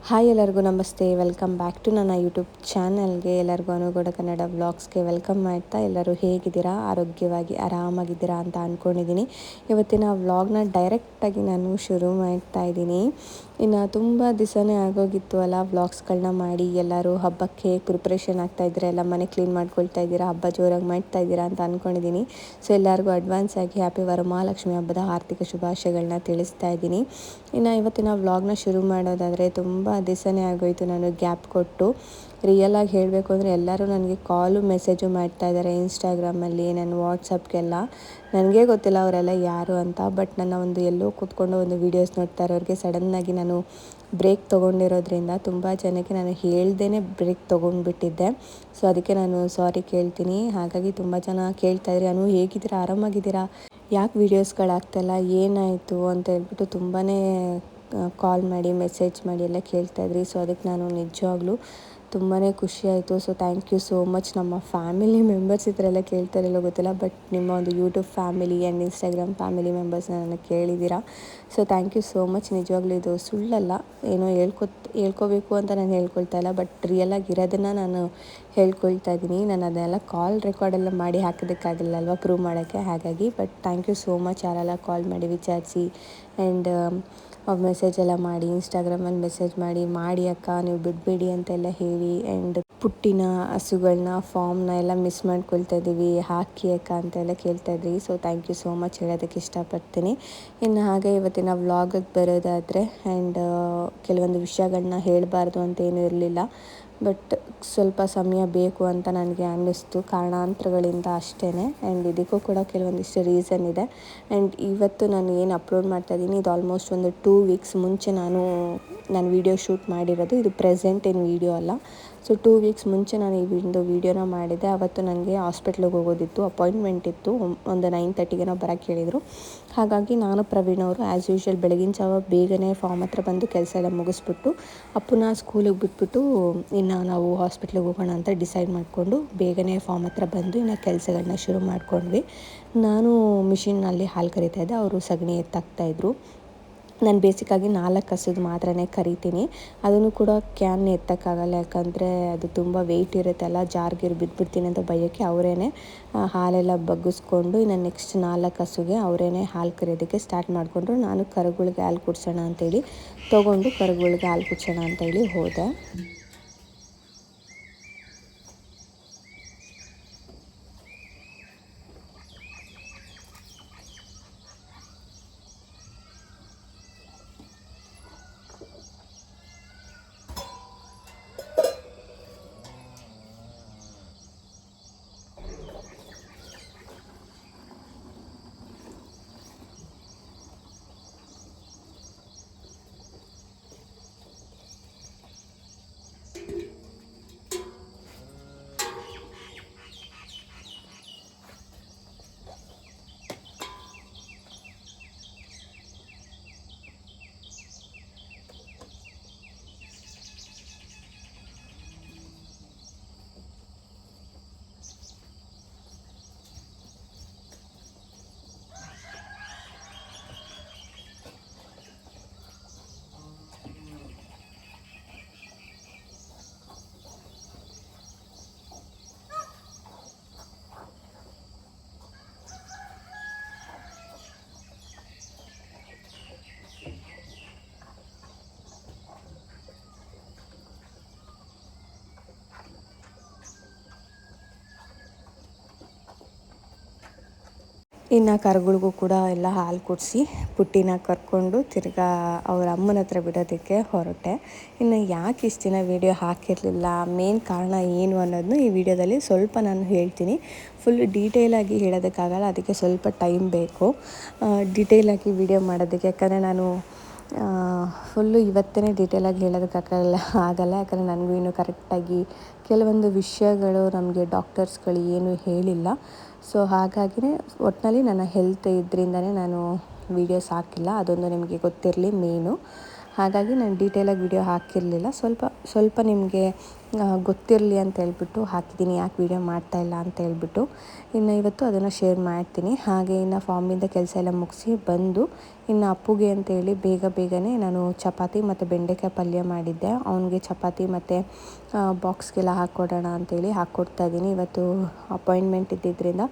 Hi ಎಲ್ಲರಿಗೂ ನಮಸ್ತೆ, welcome back to ನನ್ನ ಯೂಟ್ಯೂಬ್ ಚಾನಲ್ಗೆ. ಎಲ್ಲರಿಗೂ ಅನುಗೂಡ ಕನ್ನಡ ವ್ಲಾಗ್ಸ್ಗೆ ವೆಲ್ಕಮ್ ಮಾಡ್ತಾ, ಎಲ್ಲರೂ ಹೇಗಿದ್ದೀರಾ, ಆರೋಗ್ಯವಾಗಿ ಆರಾಮಾಗಿದ್ದೀರಾ ಅಂತ ಅಂದ್ಕೊಂಡಿದ್ದೀನಿ. ಇವತ್ತಿನ ವ್ಲಾಗ್ನ ಡೈರೆಕ್ಟಾಗಿ ನಾನು ಶುರು ಮಾಡ್ತಾ ಇದ್ದೀನಿ. ಇನ್ನು ತುಂಬ ದಿವಸನೇ ಆಗೋಗಿತ್ತು ಅಲ್ಲ ವ್ಲಾಗ್ಸ್ಗಳನ್ನ ಮಾಡಿ. ಎಲ್ಲರೂ ಹಬ್ಬಕ್ಕೆ ಪ್ರಿಪ್ರೇಷನ್ ಆಗ್ತಾಯಿದ್ದೀರಾ, ಎಲ್ಲ ಮನೆ ಕ್ಲೀನ್ ಮಾಡ್ಕೊಳ್ತಾ ಇದ್ದೀರಾ, ಹಬ್ಬ ಜೋರಾಗಿ ಮಾಡ್ತಾ ಇದ್ದೀರಾ ಅಂತ ಅಂದ್ಕೊಂಡಿದ್ದೀನಿ. ಸೊ ಎಲ್ಲರಿಗೂ ಅಡ್ವಾನ್ಸ್ ಆಗಿ ಹ್ಯಾಪಿ ವರಮಹಾಲಕ್ಷ್ಮಿ ಹಬ್ಬದ ಆರ್ಥಿಕ ಶುಭಾಶಯಗಳನ್ನ ತಿಳಿಸ್ತಾ ಇದ್ದೀನಿ. ಇನ್ನು ಇವತ್ತಿನ ವ್ಲಾಗ್ನ ಶುರು ಮಾಡೋದಾದರೆ, ತುಂಬ ದಿವಸನೇ ಆಗೋಯಿತು ನಾನು ಗ್ಯಾಪ್ ಕೊಟ್ಟು. ರಿಯಲಾಗಿ ಹೇಳಬೇಕು ಅಂದರೆ ಎಲ್ಲರೂ ನನಗೆ ಕಾಲು ಮೆಸೇಜು ಮಾಡ್ತಾಯಿದ್ದಾರೆ ಇನ್ಸ್ಟಾಗ್ರಾಮಲ್ಲಿ, ನನ್ನ ವಾಟ್ಸಪ್ಗೆಲ್ಲ. ನನಗೇ ಗೊತ್ತಿಲ್ಲ ಅವರೆಲ್ಲ ಯಾರು ಅಂತ. ಬಟ್ ನನ್ನ ಒಂದು ಎಲ್ಲೋ ಕೂತ್ಕೊಂಡು ಒಂದು ವೀಡಿಯೋಸ್ ನೋಡ್ತಾ ಇರೋರಿಗೆ ಸಡನ್ನಾಗಿ ನಾನು ಬ್ರೇಕ್ ತೊಗೊಂಡಿರೋದ್ರಿಂದ ತುಂಬ ಜನಕ್ಕೆ ನಾನು ಹೇಳ್ದೇ ಬ್ರೇಕ್ ತೊಗೊಂಡ್ಬಿಟ್ಟಿದ್ದೆ. ಸೊ ಅದಕ್ಕೆ ನಾನು ಸಾರಿ ಕೇಳ್ತೀನಿ. ಹಾಗಾಗಿ ತುಂಬ ಜನ ಕೇಳ್ತಾಯಿದ್ರಿ, ಅನು ಹೇಗಿದ್ದೀರಾ, ಆರಾಮಾಗಿದ್ದೀರಾ, ಯಾಕೆ ವೀಡಿಯೋಸ್ಗಳಾಗ್ತಾಯಿಲ್ಲ, ಏನಾಯಿತು ಅಂತ ಹೇಳ್ಬಿಟ್ಟು ತುಂಬಾ ಕಾಲ್ ಮಾಡಿ ಮೆಸೇಜ್ ಮಾಡಿ ಎಲ್ಲ ಕೇಳ್ತಾಯಿದ್ರಿ. ಸೊ ಅದಕ್ಕೆ ನಾನು ನಿಜವಾಗ್ಲೂ ತುಂಬಾ ಖುಷಿ ಆಯಿತು. So thank you so much. ನಮ್ಮ ಫ್ಯಾಮಿಲಿ ಮೆಂಬರ್ಸ್ ಈ ಥರ ಎಲ್ಲ ಕೇಳ್ತಾರಿಲ್ಲೋ ಗೊತ್ತಿಲ್ಲ, ಬಟ್ ನಿಮ್ಮ ಒಂದು YouTube family and Instagram family ಮೆಂಬರ್ಸ್ನ ನನಗೆ ಕೇಳಿದ್ದೀರಾ. So thank you so much. ನಿಜವಾಗ್ಲೂ ಇದು ಸುಳ್ಳಲ್ಲ, ಏನೋ ಹೇಳ್ಕೋಬೇಕು ಅಂತ ನಾನು ಹೇಳ್ಕೊಳ್ತಾ ಇಲ್ಲ, ಬಟ್ ರಿಯಲಾಗಿ ಇರೋದನ್ನು ನಾನು ಹೇಳ್ಕೊಳ್ತಾ ಇದ್ದೀನಿ. ನಾನು ಅದನ್ನೆಲ್ಲ ಕಾಲ್ ರೆಕಾರ್ಡೆಲ್ಲ ಮಾಡಿ ಹಾಕೋದಕ್ಕಾಗಲ್ಲ ಅಲ್ವಾ, ಪ್ರೂವ್ ಮಾಡೋಕ್ಕೆ. ಹಾಗಾಗಿ but thank you so much ಯಾರೆಲ್ಲ ಕಾಲ್ ಮಾಡಿ ವಿಚಾರಿಸಿ ಆ್ಯಂಡ್ ಮೆಸೇಜ್ ಎಲ್ಲ ಮಾಡಿ, ಇನ್ಸ್ಟಾಗ್ರಾಮಲ್ಲಿ ಮೆಸೇಜ್ ಮಾಡಿ ಅಕ್ಕ ನೀವು ಬಿಡಬೇಡಿ ಅಂತೆಲ್ಲ ಹೇಳಿ. ಆ್ಯಂಡ್ ಪುಟ್ಟಿನ ಹಸುಗಳನ್ನ ಫಾರ್ಮ್ನ ಎಲ್ಲ ಮಿಸ್ ಮಾಡ್ಕೊಳ್ತಾ ಇದ್ದೀವಿ, ಹಾಕಿ ಅಕ್ಕ ಅಂತೆಲ್ಲ ಕೇಳ್ತಾಯಿದ್ರಿ. So thank you so much ಹೇಳೋದಕ್ಕೆ ಇಷ್ಟಪಡ್ತೀನಿ. ಇನ್ನು ಹಾಗೆ ಇವತ್ತಿನ ವ್ಲಾಗಿಗೆ ಬರೋದಾದರೆ, ಆ್ಯಂಡ್ ಕೆಲವೊಂದು ವಿಷಯಗಳನ್ನ ಹೇಳಬಾರ್ದು ಅಂತೇನೂ ಇರಲಿಲ್ಲ, ಬಟ್ ಸ್ವಲ್ಪ ಸಮಯ ಬೇಕು ಅಂತ ನನಗೆ ಅನ್ನಿಸ್ತು, ಕಾರಣಾಂತರಗಳಿಂದ ಅಷ್ಟೇ. ಆ್ಯಂಡ್ ಇದಕ್ಕೂ ಕೂಡ ಕೆಲವೊಂದಿಷ್ಟು ರೀಸನ್ ಇದೆ. ಆ್ಯಂಡ್ ಇವತ್ತು ನಾನು ಏನು ಅಪ್ಲೋಡ್ ಮಾಡ್ತಾಯಿದ್ದೀನಿ, ಇದು ಆಲ್ಮೋಸ್ಟ್ ಒಂದು 2 ವೀಕ್ಸ್ ಮುಂಚೆ ನಾನು ವೀಡಿಯೋ ಶೂಟ್ ಮಾಡಿರೋದು. ಇದು ಪ್ರೆಸೆಂಟ್ ಏನು ವೀಡಿಯೋ ಅಲ್ಲ. ಸೊ 2 ವೀಕ್ಸ್ ಮುಂಚೆ ನಾನು ಈ ಒಂದು ವೀಡಿಯೋನ ಮಾಡಿದ್ದೆ. ಅವತ್ತು ನನಗೆ ಹಾಸ್ಪಿಟ್ಲಿಗೆ ಹೋಗೋದಿತ್ತು, ಅಪಾಯಿಂಟ್ಮೆಂಟ್ ಇತ್ತು. ಒಂದು 9:30ಗೆ ನಾವು ಬರೋಕ್ಕೆ ಹೇಳಿದರು. ಹಾಗಾಗಿ ನಾನು ಪ್ರವೀಣ್ ಅವರು ಆ್ಯಸ್ ಯೂಶ್ವಲ್ ಬೆಳಗಿನ ಜಾವ ಬೇಗನೆ ಫಾರ್ಮ್ ಹತ್ರ ಬಂದು ಕೆಲಸ ಎಲ್ಲ ಮುಗಿಸ್ಬಿಟ್ಟು ಅಪ್ಪನ ಸ್ಕೂಲಿಗೆ ಬಿಟ್ಬಿಟ್ಟು ಇನ್ನು ನಾವು ಹಾಸ್ಪಿಟ್ಲಿಗೆ ಹೋಗೋಣ ಅಂತ ಡಿಸೈಡ್ ಮಾಡಿಕೊಂಡು ಬೇಗನೆ ಫಾರ್ಮ್ ಹತ್ರ ಬಂದು ಇನ್ನು ಕೆಲಸಗಳನ್ನ ಶುರು ಮಾಡ್ಕೊಂಡ್ವಿ. ನಾನು ಮಿಷಿನ್ನಲ್ಲಿ ಹಾಲು ಕರಿತಾಯಿದ್ದೆ, ಅವರು ಸಗಣಿ ಎತ್ತಾಕ್ತಾಯಿದ್ರು. ನಾನು ಬೇಸಿಕ್ಕಾಗಿ 4 ಹಸುದು ಮಾತ್ರ ಕರಿತೀನಿ. ಅದನ್ನು ಕೂಡ ಕ್ಯಾನ್ ಎತ್ತಕ್ಕಾಗಲ್ಲ, ಯಾಕಂದರೆ ಅದು ತುಂಬ ವೆಯ್ಟ್ ಇರುತ್ತಲ್ಲ, ಜಾರ್ಗಿರ್ ಬಿದ್ದುಬಿಡ್ತೀನಿ ಅಂತ ಭಯಕ್ಕೆ ಅವರೇ ಹಾಲೆಲ್ಲ ಬಗ್ಗಿಸ್ಕೊಂಡು ಇನ್ನು ನೆಕ್ಸ್ಟ್ 4 ಹಸುಗೆ ಅವರೇ ಹಾಲು ಕರಿಯೋದಕ್ಕೆ ಸ್ಟಾರ್ಟ್ ಮಾಡಿಕೊಂಡ್ರು. ನಾನು ಕರುಗಳಿಗೆ ಹಾಲು ಕುಡಿಸೋಣ ಅಂತೇಳಿ ತೊಗೊಂಡು ಕರುಗಳಿಗೆ ಹಾಲು ಕುಡಿಸೋಣ ಅಂತೇಳಿ ಹೋದೆ. ಇನ್ನು ಕರುಗಳಿಗೂ ಕೂಡ ಎಲ್ಲ ಹಾಲು ಕುಡಿಸಿ ಪುಟ್ಟಿನ ಕರ್ಕೊಂಡು ತಿರ್ಗಾ ಅವ್ರ ಅಮ್ಮನ ಹತ್ರ ಬಿಡೋದಕ್ಕೆ ಹೊರಟೆ. ಇನ್ನು ಯಾಕೆ ಇಷ್ಟು ದಿನ ವೀಡಿಯೋ ಹಾಕಿರಲಿಲ್ಲ, ಮೇನ್ ಕಾರಣ ಏನು ಅನ್ನೋದನ್ನು ಈ ವಿಡಿಯೋದಲ್ಲಿ ಸ್ವಲ್ಪ ನಾನು ಹೇಳ್ತೀನಿ. ಫುಲ್ ಡೀಟೇಲಾಗಿ ಹೇಳೋದಕ್ಕಾಗಲ್ಲ, ಅದಕ್ಕೆ ಸ್ವಲ್ಪ ಟೈಮ್ ಬೇಕು ಡೀಟೇಲಾಗಿ ವಿಡಿಯೋ ಮಾಡೋದಕ್ಕೆ. ಯಾಕಂದರೆ ನಾನು ಫುಲ್ಲು ಇವತ್ತೇ ಡೀಟೇಲಾಗಿ ಹೇಳೋದಕ್ಕಾಗಲ್ಲ, ಯಾಕಂದರೆ ನನಗೂ ಇನ್ನೂ ಕರೆಕ್ಟಾಗಿ ಕೆಲವೊಂದು ವಿಷಯಗಳು ನಮಗೆ ಡಾಕ್ಟರ್ಸ್ಗಳು ಏನೂ ಹೇಳಿಲ್ಲ. ಸೊ ಹಾಗಾಗಿಯೇ ಒಟ್ಟಿನಲ್ಲಿ ನನ್ನ ಹೆಲ್ತ್ ಇದರಿಂದನೇ ನಾನು ವೀಡಿಯೋಸ್ ಹಾಕಿಲ್ಲ, ಅದೊಂದು ನಿಮಗೆ ಗೊತ್ತಿರಲಿ ಮೇನು. ಹಾಗಾಗಿ ನಾನು ಡೀಟೇಲಾಗಿ ವಿಡಿಯೋ ಹಾಕಿರಲಿಲ್ಲ. ಸ್ವಲ್ಪ ನಿಮಗೆ ಗೊತ್ತಿರಲಿ ಅಂತ ಹೇಳ್ಬಿಟ್ಟು ಹಾಕಿದ್ದೀನಿ, ಯಾಕೆ ವೀಡಿಯೋ ಮಾಡ್ತಾಯಿಲ್ಲ ಅಂತ ಹೇಳ್ಬಿಟ್ಟು. ಇನ್ನು ಇವತ್ತು ಅದನ್ನು ಶೇರ್ ಮಾಡ್ತೀನಿ. ಹಾಗೆ ಇನ್ನು ಫಾರ್ಮಿಂದ ಕೆಲಸ ಎಲ್ಲ ಮುಗಿಸಿ ಬಂದು ಇನ್ನು ಅಪ್ಪುಗೆ ಅಂತೇಳಿ ಬೇಗನೆ ನಾನು ಚಪಾತಿ ಮತ್ತು ಬೆಂಡೆಕಾಯಿ ಪಲ್ಯ ಮಾಡಿದ್ದೆ. ಅವನಿಗೆ ಚಪಾತಿ ಮತ್ತು ಬಾಕ್ಸ್ಗೆಲ್ಲ ಹಾಕ್ಕೊಡೋಣ ಅಂತೇಳಿ ಹಾಕ್ಕೊಡ್ತಾಯಿದ್ದೀನಿ. ಇವತ್ತು ಅಪಾಯಿಂಟ್ಮೆಂಟ್ ಇದ್ದಿದ್ದರಿಂದ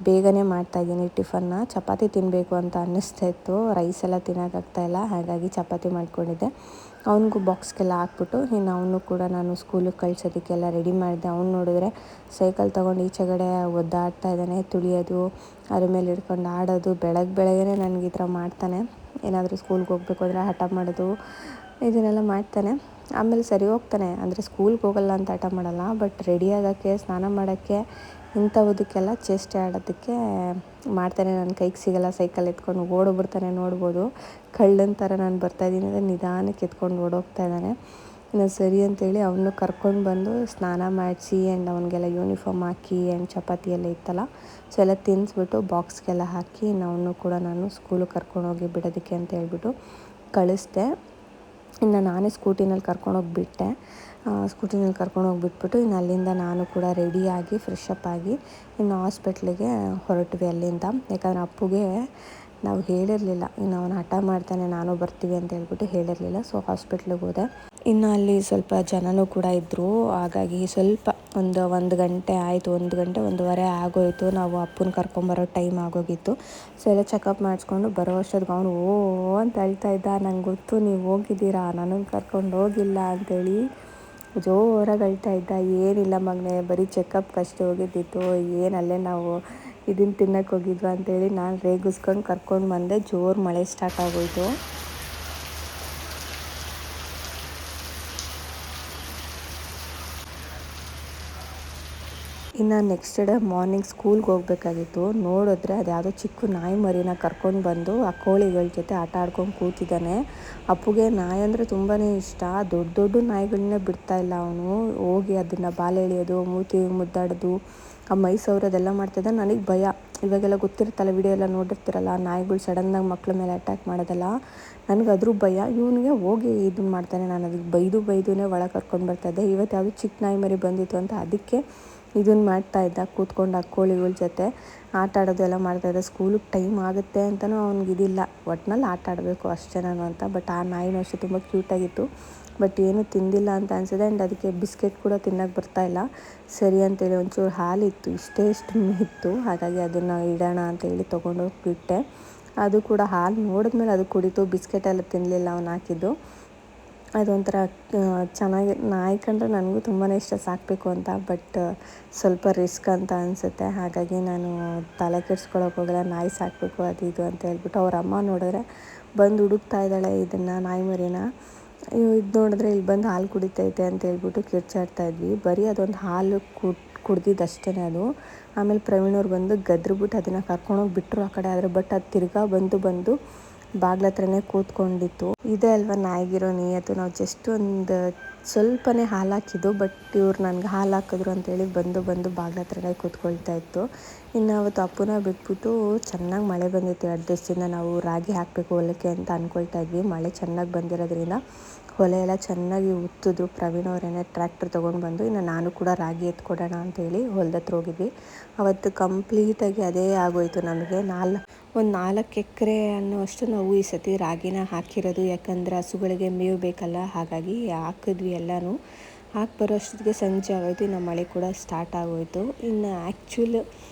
ಬೇಗನೆ ಮಾಡ್ತಾಯಿದ್ದೀನಿ ಟಿಫನ್ನ. ಚಪಾತಿ ತಿನ್ನಬೇಕು ಅಂತ ಅನ್ನಿಸ್ತಾ ಇತ್ತು, ರೈಸ್ ಎಲ್ಲ ತಿನ್ನೋಕ್ಕಾಗ್ತಾಯಿಲ್ಲ, ಹಾಗಾಗಿ ಚಪಾತಿ ಮಾಡ್ಕೊಂಡಿದ್ದೆ. ಅವನಿಗೂ ಬಾಕ್ಸ್ಗೆಲ್ಲ ಹಾಕ್ಬಿಟ್ಟು ಇನ್ನು ಅವನು ಕೂಡ ನಾನು ಸ್ಕೂಲಿಗೆ ಕಳ್ಸೋದಕ್ಕೆಲ್ಲ ರೆಡಿ ಮಾಡಿದೆ. ಅವ್ನು ನೋಡಿದ್ರೆ ಸೈಕಲ್ ತೊಗೊಂಡು ಈಚೆಗಡೆ ಒದ್ದಾಡ್ತಾ ಇದ್ದಾನೆ, ತುಳಿಯೋದು, ಅದ್ರ ಮೇಲೆ ಹಿಡ್ಕೊಂಡು ಆಡೋದು. ಬೆಳಗ್ಗೆ ನನಗೆ ಈ ಥರ ಮಾಡ್ತಾನೆ. ಏನಾದರೂ ಸ್ಕೂಲ್ಗೆ ಹೋಗಬೇಕು ಅಂದರೆ ಹಠ ಮಾಡೋದು, ಇದನ್ನೆಲ್ಲ ಮಾಡ್ತಾನೆ. ಆಮೇಲೆ ಸರಿ ಹೋಗ್ತಾನೆ, ಅಂದರೆ ಸ್ಕೂಲ್ಗೆ ಹೋಗಲ್ಲ ಅಂತ ಹಠ ಮಾಡಲ್ಲ, ಬಟ್ ರೆಡಿ ಆಗೋಕ್ಕೆ, ಸ್ನಾನ ಮಾಡೋಕ್ಕೆ, ಇಂಥವುದಕ್ಕೆಲ್ಲ ಚೇಷ್ಟೆ ಆಡೋದಕ್ಕೆ ಮಾಡ್ತಾನೆ. ನನ್ನ ಕೈಗೆ ಸಿಗಲ್ಲ, ಸೈಕಲ್ ಎತ್ಕೊಂಡು ಓಡೋಗ್ಬಿಡ್ತಾನೆ. ನೋಡ್ಬೋದು ಕಳ್ಳನ ಥರ ನಾನು ಬರ್ತಾಯಿದ್ದೀನಿ ಅಂದರೆ ನಿಧಾನಕ್ಕೆ ಎತ್ಕೊಂಡು ಓಡೋಗ್ತಾ ಇದ್ದಾನೆ. ಇನ್ನು ಸರಿ ಅಂತೇಳಿ ಅವನು ಕರ್ಕೊಂಡು ಬಂದು ಸ್ನಾನ ಮಾಡಿಸಿ ಆ್ಯಂಡ್ ಅವನಿಗೆಲ್ಲ ಯೂನಿಫಾರ್ಮ್ ಹಾಕಿ ಆ್ಯಂಡ್ ಚಪಾತಿ ಎಲ್ಲ ಇತ್ತಲ್ಲ, ಸೊ ಎಲ್ಲ ತಿನ್ನಿಸ್ಬಿಟ್ಟು ಬಾಕ್ಸ್ಗೆಲ್ಲ ಹಾಕಿ ಅವನು ಕೂಡ ನಾನು ಸ್ಕೂಲಿಗೆ ಕರ್ಕೊಂಡೋಗಿ ಬಿಡೋದಕ್ಕೆ ಅಂತ ಹೇಳ್ಬಿಟ್ಟು ಕಳಿಸ್ದೆ. ಇನ್ನು ನಾನೇ ಸ್ಕೂಟಿನಲ್ಲಿ ಕರ್ಕೊಂಡೋಗಿಬಿಟ್ಟೆ. ಸ್ಕೂಟಿನಲ್ಲಿ ಕರ್ಕೊಂಡೋಗಿಬಿಟ್ಬಿಟ್ಟು ಇನ್ನು ಅಲ್ಲಿಂದ ನಾನು ಕೂಡ ರೆಡಿಯಾಗಿ ಫ್ರೆಶಪ್ ಆಗಿ ಇನ್ನು ಹಾಸ್ಪಿಟ್ಲಿಗೆ ಹೊರಟ್ವಿ ಅಲ್ಲಿಂದ. ಯಾಕಂದರೆ ಅಪ್ಪುಗೆ ನಾವು ಹೇಳಿರಲಿಲ್ಲ, ಇನ್ನು ಅವನು ಹಠ ಮಾಡ್ತಾನೆ ನಾನು ಬರ್ತೀವಿ ಅಂತ ಹೇಳ್ಬಿಟ್ಟು ಹೇಳಿರಲಿಲ್ಲ. ಸೊ ಹಾಸ್ಪಿಟ್ಲಿಗೆ ಹೋದೆ. ಇನ್ನು ಅಲ್ಲಿ ಸ್ವಲ್ಪ ಜನನೂ ಕೂಡ ಇದ್ದರು, ಹಾಗಾಗಿ ಸ್ವಲ್ಪ ಒಂದು ಗಂಟೆ ಆಯಿತು, 1 ಗಂಟೆ 1:15 ಆಗೋಯಿತು. ನಾವು ಅಪ್ಪನ ಕರ್ಕೊಂಬರೋ ಟೈಮ್ ಆಗೋಗಿತ್ತು. ಸೊ ಎಲ್ಲ ಚೆಕಪ್ ಮಾಡಿಸ್ಕೊಂಡು ಬರೋ ಅಷ್ಟೊತ್ತಿಗೆ ಅವನು ಓ ಅಂತ ಅಳ್ತಾ ಇದ್ದ. ನಂಗೆ ಗೊತ್ತು ನೀವು ಹೋಗಿದ್ದೀರಾ, ನನಗೆ ಕರ್ಕೊಂಡು ಹೋಗಿಲ್ಲ ಅಂತೇಳಿ ಜೋರಾಗಿ ಅಳ್ತಾ ಇದ್ದ. ಏನಿಲ್ಲ ಮಗನೇ, ಬರೀ ಚೆಕಪ್ಗೆ ಅಷ್ಟೇ ಹೋಗಿದ್ದಿತ್ತು, ಏನಲ್ಲೇ ನಾವು ಇದನ್ನು ತಿನ್ನಕ್ಕೆ ಹೋಗಿದ್ವಾ ಅಂತೇಳಿ ನಾನು ರೇಗಿಸ್ಕೊಂಡು ಕರ್ಕೊಂಡು ಬಂದೆ. ಜೋರು ಮಳೆ ಸ್ಟಾರ್ಟ್ ಆಗೋಯಿತು. ಇನ್ನು ನೆಕ್ಸ್ಟ್ ಡೇ ಮಾರ್ನಿಂಗ್ ಸ್ಕೂಲ್ಗೆ ಹೋಗ್ಬೇಕಾಗಿತ್ತು. ನೋಡಿದ್ರೆ ಅದು ಯಾವುದೋ ಚಿಕ್ಕ ನಾಯಿ ಮರಿನ ಕರ್ಕೊಂಡು ಬಂದು ಆ ಕೋಳಿಗಳ ಜೊತೆ ಆಟ ಆಡ್ಕೊಂಡು ಕೂತಿದ್ದಾನೆ. ಅಪ್ಪುಗೆ ನಾಯಿ ಅಂದರೆ ತುಂಬಾ ಇಷ್ಟ. ದೊಡ್ಡ ನಾಯಿಗಳನ್ನೇ ಬಿಡ್ತಾಯಿಲ್ಲ ಅವನು. ಹೋಗಿ ಅದನ್ನು ಬಾಲ ಎಳೆಯೋದು, ಮೂತಿ ಮುದ್ದಾಡೋದು, ಆ ಮೈ ಸವರೋದೆಲ್ಲ ಮಾಡ್ತಿದ್ದ. ನನಗೆ ಭಯ. ಇವಾಗೆಲ್ಲ ಗೊತ್ತಿರುತ್ತಲ್ಲ, ವಿಡಿಯೋ ಎಲ್ಲ ನೋಡಿರ್ತಿರಲ್ಲ, ನಾಯಿಗಳು ಸಡನ್ನಾಗಿ ಮಕ್ಳ ಮೇಲೆ ಅಟ್ಯಾಕ್ ಮಾಡೋದಲ್ಲ, ನನಗೆ ಅದ್ರ ಭಯ. ಇವನಿಗೆ ಹೋಗಿ ಇದನ್ನು ಮಾಡ್ತಾನೆ. ನಾನು ಅದಕ್ಕೆ ಬೈದುನೇ ಒಳಗೆ ಕರ್ಕೊಂಡು ಬರ್ತಾಯಿದ್ದೆ. ಇವತ್ತು ಯಾವುದೋ ಚಿಕ್ಕ ನಾಯಿ ಮರಿ ಬಂದಿತ್ತು ಅಂತ ಅದಕ್ಕೆ ಇದನ್ನು ಮಾಡ್ತಾಯಿದ್ದ, ಕೂತ್ಕೊಂಡು ಆ ಕೋಳಿಗಳ ಜೊತೆ ಆಟ ಆಡೋದು ಎಲ್ಲ ಮಾಡ್ತಾಯಿದ್ದ. ಸ್ಕೂಲಿಗೆ ಟೈಮ್ ಆಗುತ್ತೆ ಅಂತಲೂ ಅವ್ನಿಗಿದಿಲ್ಲ, ಒಟ್ಟಿನಲ್ಲಿ ಆಟ ಆಡಬೇಕು ಅಷ್ಟೇ ನಾನು ಅಂತ. ಬಟ್ ಆ ನಾಯಿನೂ ಅಷ್ಟೇ ತುಂಬ ಕ್ಯೂಟಾಗಿತ್ತು, ಬಟ್ ಏನೂ ತಿಂದಿಲ್ಲ ಅಂತ ಅನಿಸಿದೆ. ಆ್ಯಂಡ್ ಅದಕ್ಕೆ ಬಿಸ್ಕೆಟ್ ಕೂಡ ತಿನ್ನೋಕ್ಕೆ ಬರ್ತಾಯಿಲ್ಲ. ಸರಿ ಅಂತೇಳಿ ಒಂಚೂರು ಹಾಲಿತ್ತು, ಇಷ್ಟು ಇತ್ತು, ಹಾಗಾಗಿ ಅದನ್ನು ಇಡೋಣ ಅಂತೇಳಿ ತೊಗೊಂಡೋಗಿ ಬಿಟ್ಟೆ. ಅದು ಕೂಡ ಹಾಲು ನೋಡಿದ್ಮೇಲೆ ಅದು ಕುಡಿತು. ಬಿಸ್ಕೆಟ್ ಎಲ್ಲ ತಿನ್ನಲಿಲ್ಲ ಅವ್ನು ಹಾಕಿದ್ದು. ಅದೊಂಥರ ಚೆನ್ನಾಗಿ, ನಾಯಿ ಕಂಡ್ರೆ ನನಗೂ ತುಂಬಾ ಇಷ್ಟ ಸಾಕಬೇಕು ಅಂತ, ಬಟ್ ಸ್ವಲ್ಪ ರಿಸ್ಕ್ ಅಂತ ಅನಿಸುತ್ತೆ. ಹಾಗಾಗಿ ನಾನು ತಲೆ ಕೆಡ್ಸ್ಕೊಳಕ್ಕೆ ಹೋಗಲ್ಲ, ನಾಯಿ ಸಾಕಬೇಕು ಅದು ಇದು ಅಂತ ಹೇಳ್ಬಿಟ್ಟು. ಅವ್ರ ಅಮ್ಮ ನೋಡಿದ್ರೆ ಬಂದು ಹುಡುಕ್ತಾ ಇದ್ದಾಳೆ ಇದನ್ನು, ನಾಯಿ ಮರಿನ. ಇದು ನೋಡಿದ್ರೆ ಇಲ್ಲಿ ಬಂದು ಹಾಲು ಕುಡಿತೈತೆ ಅಂತ ಹೇಳ್ಬಿಟ್ಟು ಕಿರ್ಚಾಡ್ತಾಯಿದ್ವಿ. ಬರೀ ಅದೊಂದು ಹಾಲು ಕುಡ್ದಿದ್ದಷ್ಟೇ ಅದು. ಆಮೇಲೆ ಪ್ರವೀಣವ್ರು ಬಂದು ಗದ್ರಬಿಟ್ಟು ಅದನ್ನು ಕರ್ಕೊಂಡೋಗಿ ಬಿಟ್ಟರು ಆ ಕಡೆ. ಆದರೆ ಬಟ್ ಅದು ತಿರ್ಗಾ ಬಂದು ಬಾಗ್ಲ ಹತ್ರನೇ ಕೂತ್ಕೊಂಡಿತ್ತು. ಇದೇ ಅಲ್ವಾ ನಾಯಿಗಿರೋ ನಿಯತ್ತು. ನಾವು ಜಸ್ಟ್ ಒಂದು ಸ್ವಲ್ಪನೇ ಹಾಲು ಹಾಕಿದ್ದು, ಬಟ್ ಇವ್ರು ನನಗೆ ಹಾಲು ಹಾಕಿದ್ರು ಅಂತೇಳಿ ಬಂದು ಬಾಗ್ಲ ಹತ್ರನೇ ಕೂತ್ಕೊಳ್ತಾ ಇತ್ತು. ಇನ್ನು ಅವತ್ತು ಅಪ್ಪನ ಬಿಟ್ಬಿಟ್ಟು ಚೆನ್ನಾಗಿ ಮಳೆ ಬಂದಿತ್ತು. 2 ದಿವಸದಿಂದ ನಾವು ರಾಗಿ ಹಾಕಬೇಕು ಹೊಲಕ್ಕೆ ಅಂತ ಅಂದ್ಕೊಳ್ತಾ ಇದ್ವಿ. ಮಳೆ ಚೆನ್ನಾಗಿ ಬಂದಿರೋದ್ರಿಂದ ಹೊಲ ಎಲ್ಲ ಚೆನ್ನಾಗಿ ಉತ್ತಿದ್ರು. ಪ್ರವೀಣ್ ಅವರೇನೆ ಟ್ರ್ಯಾಕ್ಟರ್ ತೊಗೊಂಡು ಬಂದು ಇನ್ನು ನಾನು ಕೂಡ ರಾಗಿ ಎತ್ಕೊಡೋಣ ಅಂತೇಳಿ ಹೊಲ್ದ ಹತ್ರ ಹೋಗಿದ್ವಿ. ಅವತ್ತು ಕಂಪ್ಲೀಟಾಗಿ ಅದೇ ಆಗೋಯಿತು ನಮಗೆ. 4 ಎಕರೆ ಅನ್ನೋಷ್ಟು ನಾವು ಈ ಸತಿ ರಾಗಿನ ಹಾಕಿರೋದು. ಯಾಕಂದರೆ ಹಸುಗಳಿಗೆ ಮೇವು ಬೇಕಲ್ಲ, ಹಾಗಾಗಿ ಹಾಕಿದ್ವಿ ಎಲ್ಲನೂ. ಹಾಕಿ ಬರೋ ಅಷ್ಟೊತ್ತಿಗೆ ಸಂಜೆ ಆಗೋಯ್ತು. ಇನ್ನು ಮಳೆ ಕೂಡ ಸ್ಟಾರ್ಟ್ ಆಗೋಯಿತು. ಇನ್ನು ಆ್ಯಕ್ಚುಲ್